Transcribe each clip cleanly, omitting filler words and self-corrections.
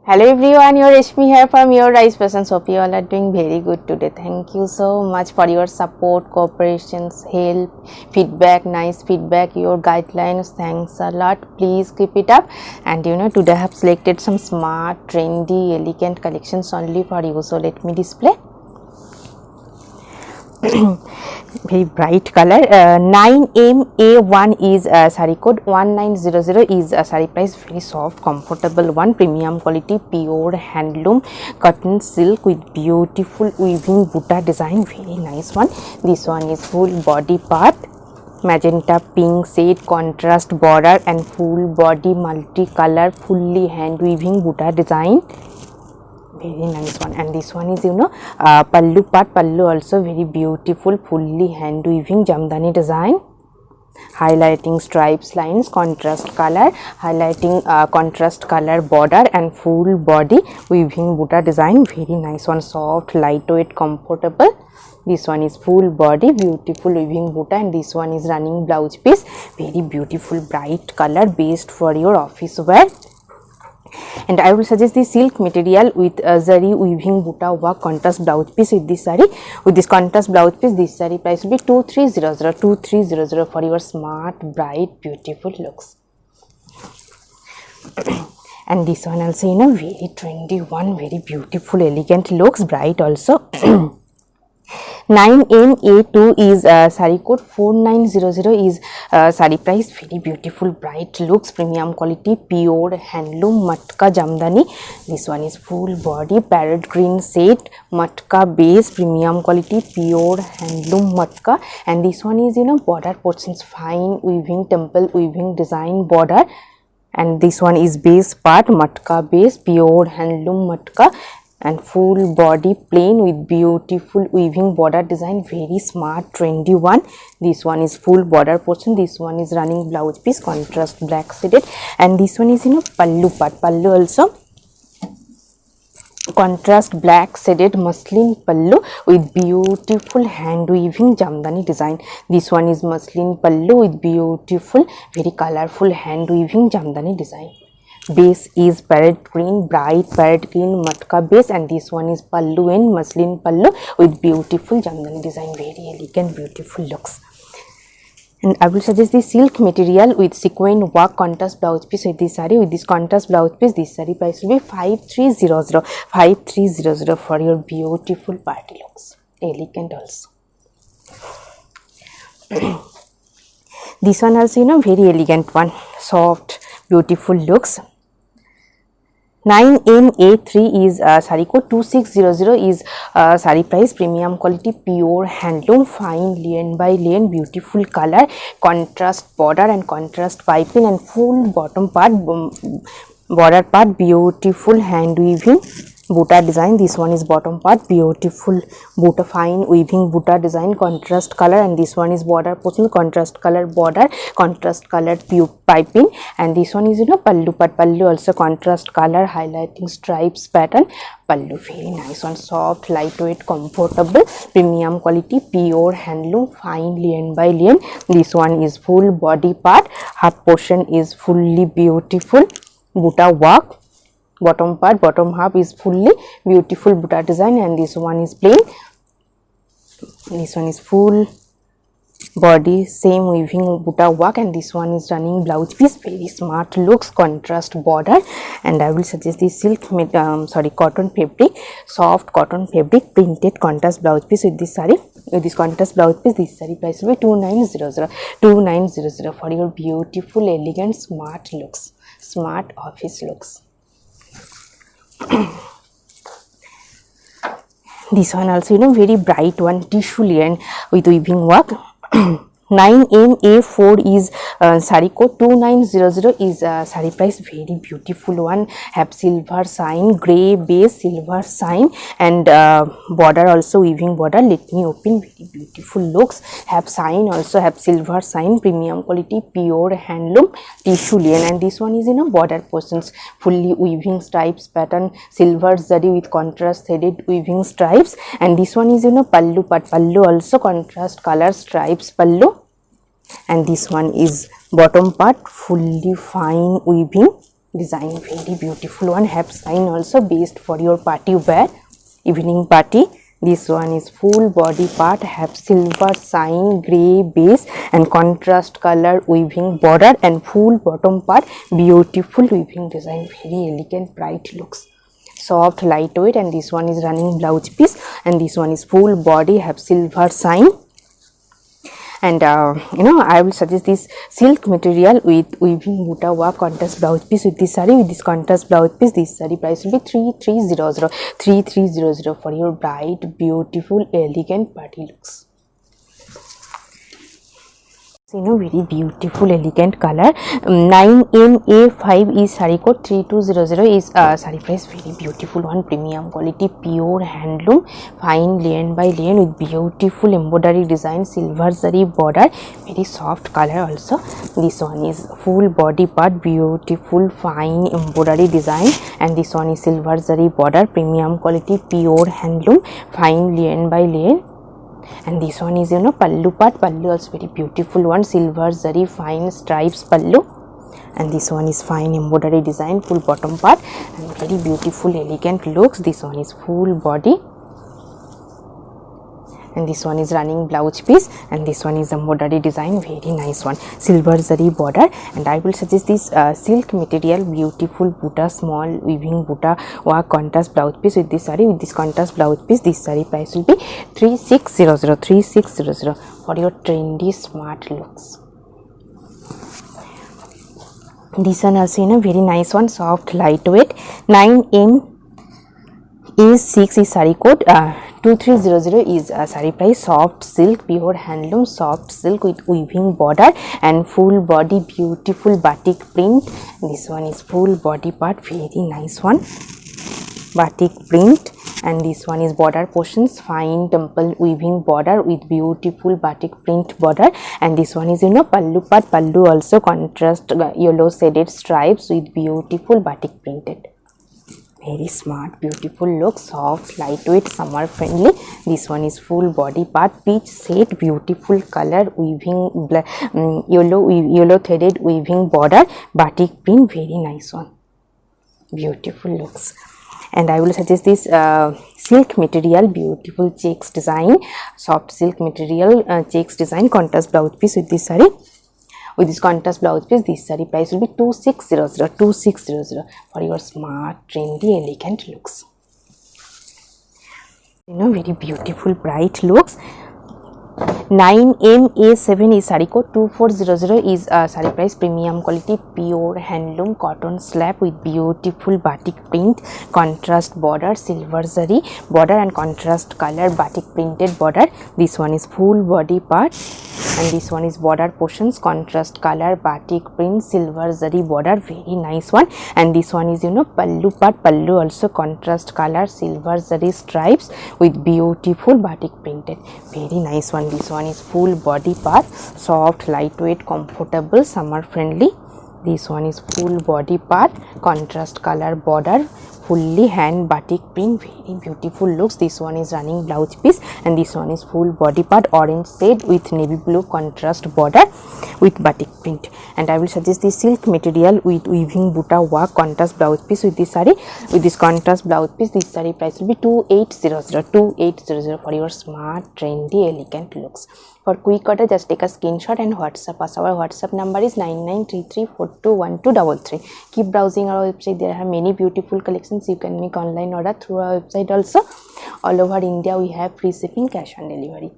Hello everyone, your Rashmi here from Your Rice Persons. Hope you all are doing very good today. Thank you so much for your support, cooperations, help, feedback, nice feedback, your guidelines. Thanks a lot. Please keep it up. And today I have selected some smart, trendy, elegant collections only for you. So let me display. Very bright color. 9MA1 is saree code, 1900 is saree price. Very soft, comfortable one, premium quality, pure handloom cotton silk with beautiful weaving butta design. Very nice one. This one is full body part, magenta pink shade, contrast border and full body multi-color, fully hand weaving butta design. Very nice one. And this one is pallu part, pallu also very beautiful, fully hand weaving jamdani design, highlighting stripes, lines, contrast color, highlighting contrast color border and full body weaving butta design. Very nice one, soft, lightweight, comfortable. This one is full body, beautiful weaving butta, and this one is running blouse piece. Very beautiful, bright color, best for your office wear. And I will suggest the silk material with zari weaving butta work contrast blouse piece with this saree. With this contrast blouse piece, this saree price will be 2300 for your smart, bright, beautiful looks. And this one also very trendy one, very beautiful, elegant looks, bright also. 9MA2 is saree code, 4900 is saree price. Very beautiful, bright looks, premium quality, pure handloom matka jamdani. This one is full body parrot green shade, matka base, premium quality, pure handloom matka. And this one is border portions, fine weaving, temple weaving design border. And this one is base part, matka base, pure handloom matka, and full body plain with beautiful weaving border design. Very smart, trendy one. This one is full border portion, this one is running blouse piece, contrast black shaded, and this one is pallu part, pallu also contrast black shaded muslin pallu with beautiful hand weaving jamdani design. This one is muslin pallu with beautiful, very colorful hand weaving jamdani design. Base is parrot green, bright parrot green matka base, and this one is pallu and muslin pallu with beautiful jamdani design. Very elegant, beautiful looks. And I will suggest the silk material with sequin work contrast blouse piece with this saree. With this contrast blouse piece, this saree price will be 5300 for your beautiful party looks. Elegant also. This one also very elegant one, soft, beautiful looks. 9MA3 is saree code, 2600 is saree price, premium quality, pure handloom, fine lane by lane, beautiful color, contrast border and contrast piping, and full bottom part, border part, beautiful hand weaving butta design. This one is bottom part, beautiful butta, fine weaving butta design, contrast color, and this one is border portion, contrast color border, contrast colored piping, and this one is pallu part, pallu also contrast color, highlighting stripes pattern, pallu. Very nice one, soft, lightweight, comfortable, premium quality, pure handloom, fine lane by lane. This one is full body part, half portion is fully beautiful butta work, bottom part, bottom half is fully beautiful butta design, and this one is plain. This one is full body, same weaving butta work, and this one is running blouse piece. Very smart looks, contrast border. And I will suggest this silk cotton fabric, soft cotton fabric printed contrast blouse piece with this saree. With this contrast blouse piece, this saree price will be 2900 for your beautiful, elegant, smart looks, smart office looks. This one also very bright one, tissue linen with weaving work. 9MA4 is saree code, 2900 is saree price. Very beautiful one, have silver sign, grey base, silver sign, and border also weaving border. Let me open. Very beautiful looks, have sign also, have silver sign, premium quality, pure handloom, tissue linen, and this one is border portions, fully weaving stripes pattern, silver zari with contrast threaded weaving stripes, and this one is pallu part, pallu also contrast color stripes pallu, and this one is bottom part, fully fine weaving design, very beautiful one. Have sign also, based for your party wear, evening party. This one is full body part, have silver sign, grey base and contrast color weaving border, and full bottom part beautiful weaving design, very elegant, bright looks, soft, lightweight. And this one is running blouse piece, and this one is full body, have silver sign. And I will suggest this silk material with weaving buta work contrast blouse piece with this saree. With this contrast blouse piece, this saree price will be 3300 for your bright, beautiful, elegant party looks. Very beautiful, elegant color. 9MA5 is saree code. 3200 is saree price, very beautiful one, premium quality, pure handloom, fine layer by layer with beautiful embroidery design, silver zari border, very soft color also. This one is full body part, beautiful fine embroidery design, and this one is silver zari border, premium quality, pure handloom, fine layer by layer. And this one is pallu part, pallu also very beautiful one, silver zari fine stripes pallu, and this one is fine embroidery design, full bottom part, and very beautiful, elegant looks. This one is full body, and this one is running blouse piece, and this one is embroidery design, very nice one, silver zari border. And I will suggest this silk material, beautiful buta, small weaving buta work contrast blouse piece with this saree. With this contrast blouse piece, this saree price will be 3600 for your trendy, smart looks. This one also very nice one, soft, lightweight. 9MA6 is saree code. 2300 is saree price, soft silk, pure handloom, soft silk with weaving border and full body, beautiful batik print. This one is full body part, very nice one, batik print. And this one is border portions, fine temple weaving border with beautiful batik print border. And this one is pallu part, pallu also contrast yellow shaded stripes with beautiful batik printed. Very smart, beautiful look, soft, lightweight, summer friendly. This one is full body part, peach shade, beautiful color, weaving yellow threaded weaving border, batik print, very nice one, beautiful looks. And I will suggest this silk material, beautiful checks design, soft silk material, checks design, contrast blouse piece with this saree. With this contrast blouse piece, this saree price will be 2600 for your smart, trendy, elegant looks. Very beautiful, bright looks. 9MA7 is saree code. 2400 is saree price, premium quality, pure handloom cotton slab with beautiful batik print, contrast border, silver zari border and contrast color batik printed border. This one is full body part, and this one is border portions, contrast color batik print, silver zari border, very nice one. And this one is pallu part, pallu also contrast color, silver zari stripes with beautiful batik printed, very nice one. This one is full body part, soft, lightweight, comfortable, summer friendly. This one is full body part, contrast color border, fully hand batik print, very beautiful looks. This one is running blouse piece, and this one is full body part, orange shade with navy blue contrast border with batik print. And I will suggest this silk material with weaving buta work contrast blouse piece with this saree. With this contrast blouse piece, this saree price will be 2800 for your smart, trendy, elegant looks. For quick order, just take a screenshot and WhatsApp us. Our WhatsApp number is 9933421233. Keep browsing our website. There are many beautiful collections. You can make online order through our website also. All over India, we have free shipping, cash on delivery.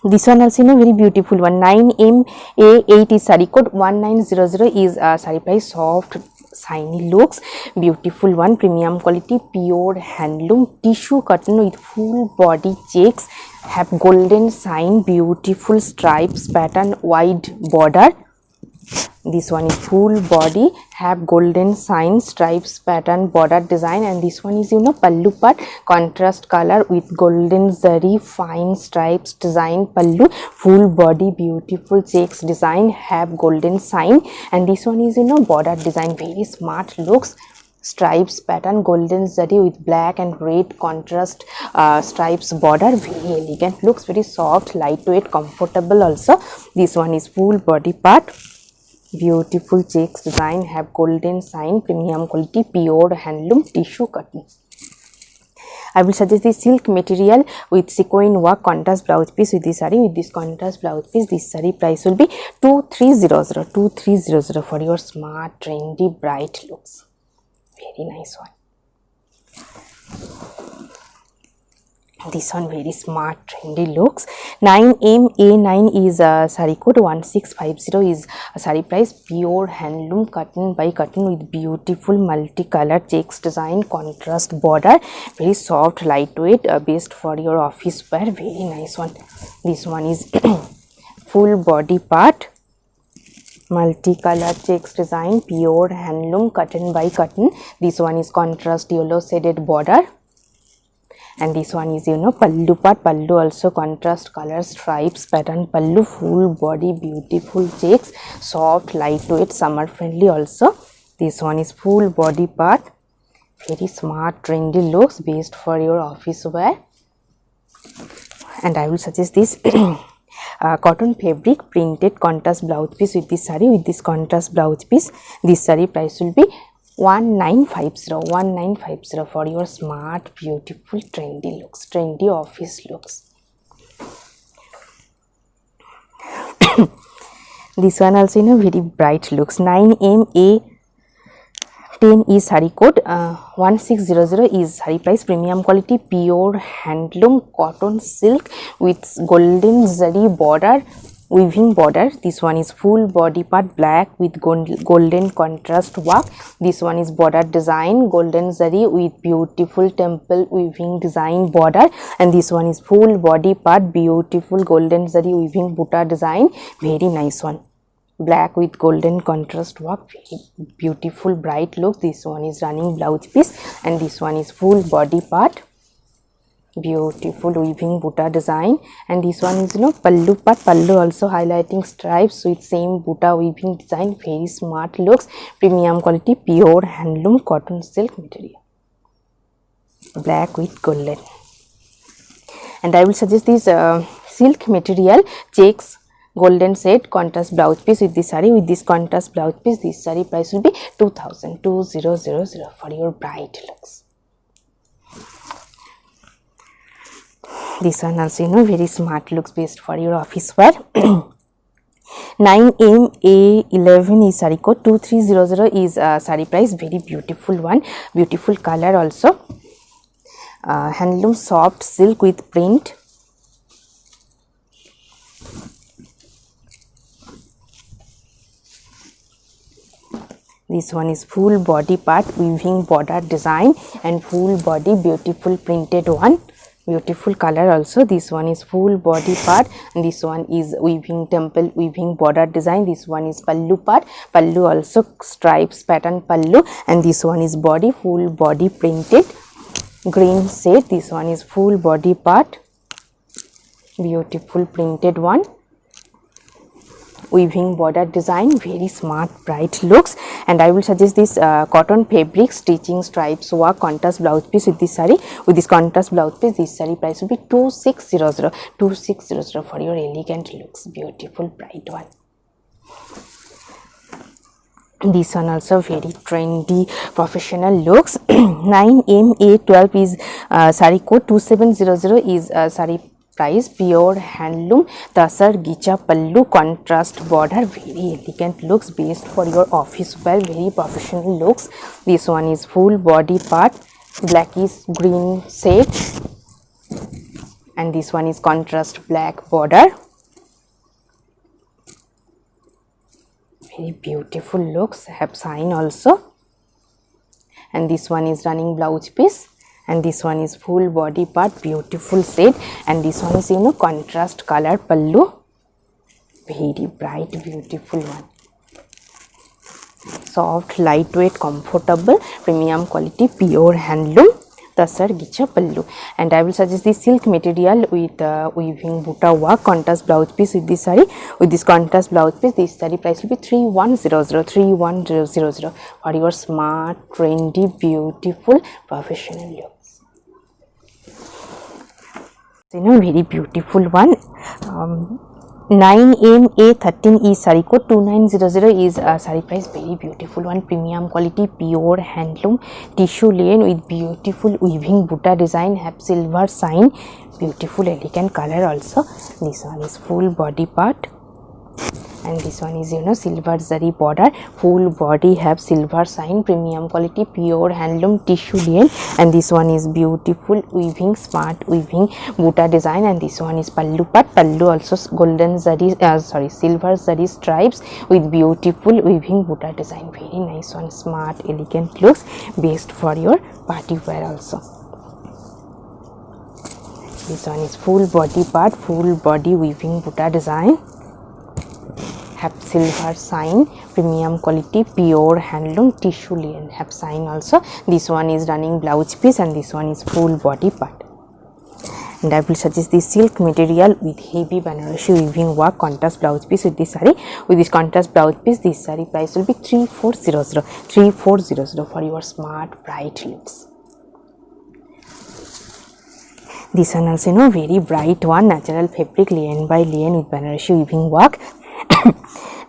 This one also very beautiful one. 9MA8 is saree code. 1900 is saree price, soft, shiny looks, beautiful one, premium quality, pure handloom, tissue cotton with full body checks, have golden sign, beautiful stripes pattern, wide border. This one is full body, have golden sign, stripes pattern, border design. And this one is pallu part, contrast color with golden zari fine stripes design pallu, full body, beautiful checks design, have golden sign. And this one is border design, very smart looks, stripes pattern, golden zari with black and red contrast stripes border, very elegant looks, very soft, lightweight, comfortable also. This one is full body part, Beautiful checks design, have golden sign, premium quality, pure handloom tissue cotton. I will suggest this silk material with sequin work contrast blouse piece with this saree. With this contrast blouse piece, this saree price will be 2300 for your smart, trendy, bright looks. Very nice one. This one very smart, trendy looks. 9MA9 is saree code. 1650 is saree price. Pure handloom cotton by cotton with beautiful multicolored checks design, contrast border. Very soft, lightweight, best for your office wear. Very nice one. This one is full body part. Multicolored checks design, pure handloom cotton by cotton. This one is contrast yellow shaded border. And this one is pallu part. Pallu also contrast color, stripes pattern pallu, full body, beautiful checks, soft, lightweight, summer friendly also. This one is full body part. Very smart, trendy looks, best for your office wear. And I will suggest this cotton fabric printed contrast blouse piece with this saree. With this contrast blouse piece, this saree price will be 1950 for your smart, beautiful, trendy looks, trendy office looks. This one also very bright looks. 9MA10 is saree code. 1600 is saree price. Premium quality, pure handloom cotton silk with golden zari border, weaving border. This one is full body part black with golden contrast work. This one is border design, golden zari with beautiful temple weaving design border. And this one is full body part, beautiful golden zari weaving butta design. Very nice one. Black with golden contrast work. Very beautiful, bright look. This one is running blouse piece, and this one is full body part. Beautiful weaving butta design. And this one is pallu part. Pallu also highlighting stripes with same butta weaving design. Very smart looks. Premium quality, pure handloom cotton silk material. Black with golden. And I will suggest this silk material checks golden set contrast blouse piece with this saree. With this contrast blouse piece, this saree price will be 2000 for your bright looks. This one also very smart looks, best for your office wear. 9MA11 is saree code. 2300 is saree price. Very beautiful one, beautiful color also. Handloom soft silk with print. This one is full body part, weaving border design, and full body beautiful printed one. Beautiful color also. This one is full body part, and this one is weaving temple weaving border design. This one is pallu part. Pallu also stripes pattern pallu, and this one is body, full body printed green shade. This one is full body part, beautiful printed one. Weaving border design, very smart, bright looks. And I will suggest this cotton fabric stitching stripes work contrast blouse piece with this saree. With this contrast blouse piece, this saree price will be 2600 for your elegant looks, beautiful, bright one. This one also very trendy, professional looks. 9MA12 is saree code. 2700 is saree price. Pure handloom tasar gicha pallu contrast border. Very elegant looks, best for your office wear, very professional looks. This one is full body part, blackish green shade, and this one is contrast black border. Very beautiful looks, have sign also. And this one is running blouse piece, and this one is full body part, beautiful shade, and this one is contrast color pallu. Very bright, beautiful one. Soft, lightweight, comfortable, premium quality, pure handloom tasar gicha pallu. And I will suggest this silk material with weaving butta work contrast blouse piece with this saree. With this contrast blouse piece, this saree price will be 3100 for your smart, trendy, beautiful, professional looks. Very beautiful one. 9M A13 is saree code 2900 is saree price. Very beautiful one, premium quality, pure handloom tissue linen with beautiful weaving butta design, have silver sign, beautiful elegant color also. This one is full body part, and this one is silver zari border, full body have silver sign, premium quality, pure handloom tissue linen, and this one is beautiful weaving, smart weaving butta design, and this one is pallu part. Pallu also golden zari silver zari stripes with beautiful weaving butta design. Very nice one, smart elegant looks, best for your party wear also. This one is full body part, full body weaving butta design, have silver sign, premium quality, pure handloom tissue linen, have sign also. This one is running blouse piece, and this one is full body part. And I will suggest this silk material with heavy Banarasi weaving work, contrast blouse piece with this saree. With this contrast blouse piece, this saree price will be 3400 for your smart bright looks. This one also very bright one, natural fabric, linen by linen with Banarasi weaving work.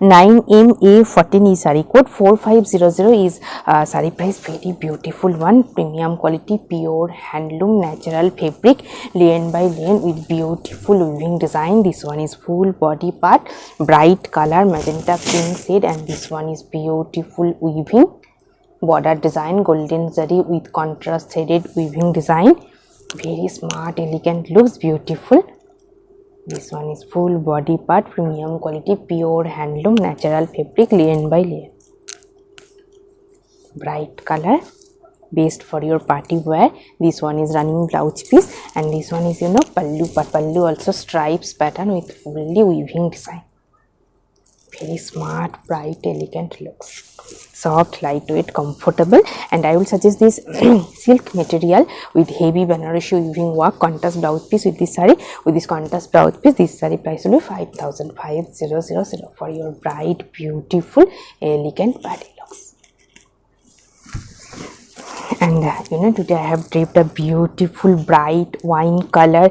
9M A14 is saree code 4500 is saree price. Very beautiful one, premium quality, pure handloom natural fabric, linen by linen with beautiful weaving design. This one is full body part, bright color magenta pink shade, and this one is beautiful weaving border design, golden zari with contrast shaded weaving design. Very smart elegant looks, beautiful. This one is full body part, premium quality, pure handloom natural fabric, linen by linen, bright color, best for your party wear. This one is running blouse piece, and this one is pallu part. Pallu also stripes pattern with fully weaving design. Very smart, bright, elegant looks, soft, lightweight, comfortable. And I will suggest this silk material with heavy Banarasi weaving work, contrast blouse piece with this saree. With this contrast blouse piece, this saree price will be 55,000 for your bright, beautiful, elegant party looks. And today I have draped a beautiful bright wine color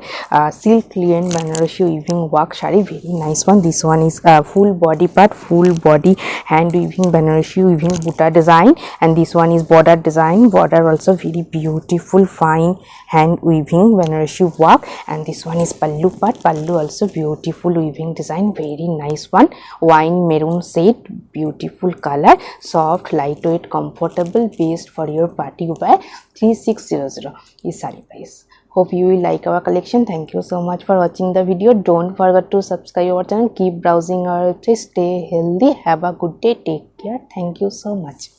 silk linen Banarasi weaving work saree. Very nice one. This one is full body part, full body hand weaving Banarasi weaving butta design, and this one is border design. Border also very beautiful, fine hand weaving Banarasi work, and this one is pallu part. Pallu also beautiful weaving design. Very nice one, wine maroon shade, beautiful color, soft, lightweight, comfortable, best for your party wear. 3600 is saree price. Hope you will like our collection. Thank you so much for watching the video. Don't forget to subscribe our channel. Keep browsing our website. Stay healthy. Have a good day. Take care. Thank you so much.